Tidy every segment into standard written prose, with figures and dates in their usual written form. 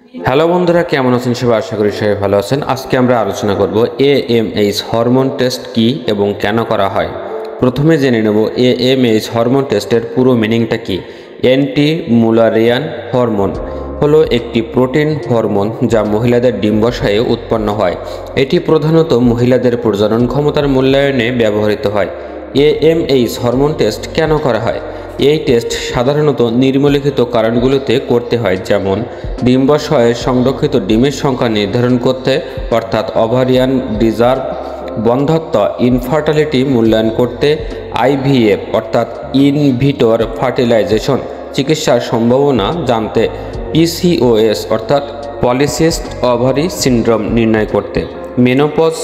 Hello বন্ধুরা, কেমন আছেন সবাই? আশা করি সবাই ভালো আছেন। আজকে আমরা আলোচনা করব এএমএইচ হরমোন টেস্ট কি এবং কেন করা হয়। প্রথমে জেনে নেব এএমএইচ হরমোন টেস্টের পুরো মিনিংটা কি। অ্যান্টি মুলারিয়ান হরমোন হলো একটি প্রোটিন হরমোন যা মহিলাদের ডিম্বাশয়ে উৎপন্ন হয়। এটি প্রধানত মহিলাদের প্রজনন ক্ষমতার মূল্যায়নে ব্যবহৃত হয়। এএমএইচ হরমোন টেস্ট কেন করা হয়? এই টেস্ট সাধারণত নিম্নলিখিত কারণগুলোতে করতে হয়, যেমন ডিম্বাশয়ে সংরক্ষিত ডিমের সংখ্যা নির্ধারণ করতে, অর্থাৎ ওভারিয়ান রিজার্ভ, বন্ধ্যত্ব ইনফার্টিলিটি মূল্যায়ন করতে, আইভিএফ অর্থাৎ ইনভিটর ফার্টিলাইজেশন চিকিৎসার সম্ভাবনা জানতে, পিসিওএস অর্থাৎ পলিসিস্ট ওভারি সিনড্রোম নির্ণয় করতে, মেনোপজ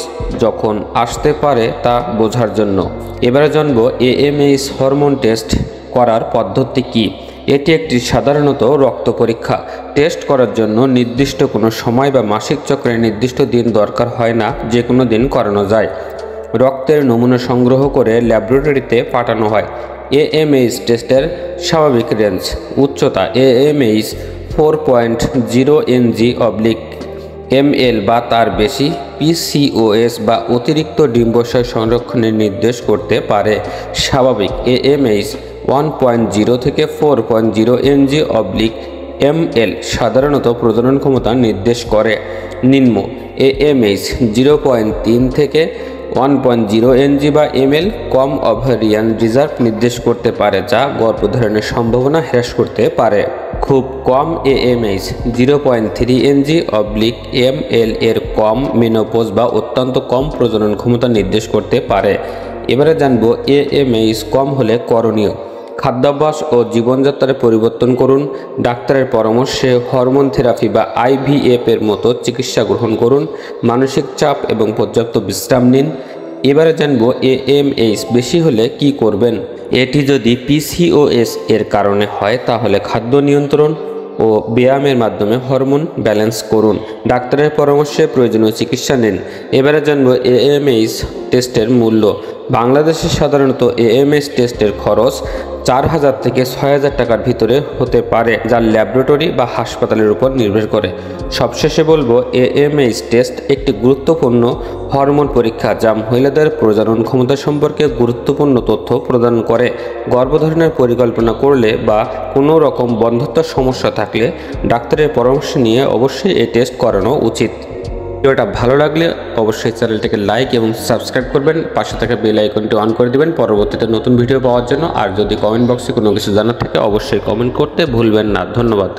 যখন আসতে পারে তা বোঝার জন্য। এবারে জানব এএমএইচ হরমোন টেস্ট করার পদ্ধতি কি। এটি একটি সাধারণত রক্ত পরীক্ষা। টেস্ট করার জন্য নির্দিষ্ট কোনো সময় বা মাসিক চক্রের নির্দিষ্ট দিন দরকার হয় না, যে কোনো দিন করানো যায়। রক্তের নমুনা সংগ্রহ করে ল্যাবরেটরিতে পাঠানো হয়। এএমএইচ টেস্টের স্বাভাবিক রেঞ্জ উচ্চতা এএমএইচ 4.0 mg/ml বা তার বেশি। পিসিওএস বা অতিরিক্ত ডিম্বাশয় সংরক্ষণের নির্দেশ করতে পারে। স্বাভাবিক এএমএইচ 1.0 থেকে 4.0 mg/ml সাধারণত প্রজনন ক্ষমতা নির্দেশ করে। নিম্ন এএমএইচ 0.3 থেকে 1.0 mg/ml কম ওভারিয়ান রিজার্ভ নির্দেশ করতে পারে, যা গর্ভধারণের সম্ভাবনা হ্রাস করতে পারে। খুব কম এএমএইচ 0.3 mg/ml এর কম মেনোপজ বা অত্যন্ত কম প্রজনন ক্ষমতা নির্দেশ করতে পারে। এবারে জানবো এএমএইচ কম হলে করণীয়। খাদ্যাভ্যাস ও জীবনযাত্রার পরিবর্তন করুন। ডাক্তারের পরামর্শে হরমোন থেরাপি বা আইভিএফ এর মতো চিকিৎসা গ্রহণ করুন। মানসিক চাপ এবং পর্যাপ্ত বিশ্রাম নিন। এবারে জানবো এএমএইচ বেশি হলে কি করবেন। এটি যদি পিসিওএস এর কারণে হয় তাহলে খাদ্য নিয়ন্ত্রণ ও ব্যায়ামের মাধ্যমে হরমোন ব্যালেন্স করুন। ডাক্তারের পরামর্শে প্রয়োজনীয় চিকিৎসা নিন। এবারে জানবো এএমএইচ টেস্টের মূল্য। বাংলাদেশে সাধারণত এএমএইচ টেস্টের খরচ 4000 থেকে 6000 টাকার ভিতরে হতে পারে, যা ল্যাবরেটরি বা হাসপাতালের উপর নির্ভর করে। সবশেষে বলবো এএমএইচ টেস্ট একটি গুরুত্বপূর্ণ হরমোন পরীক্ষা যা মহিলাদের প্রজনন ক্ষমতা সম্পর্কে গুরুত্বপূর্ণ তথ্য প্রদান করে। গর্ভধারণের পরিকল্পনা করলে বা কোনো রকম বন্ধ্যত্বের সমস্যা থাকলে ডাক্তারের পরামর্শ নিয়ে অবশ্যই এই টেস্ট করানো উচিত। ভিডিওটা ভালো লাগলে অবশ্যই চ্যানেলটিকে লাইক এবং সাবস্ক্রাইব করবেন। পাশে থাকা বেল আইকনটি অন করে দিবেন পরবর্তীতে নতুন ভিডিও পাওয়ার জন্য। আর যদি কমেন্ট বক্সে কোনো কিছু জানার থাকে অবশ্যই কমেন্ট করতে ভুলবেন না। ধন্যবাদ।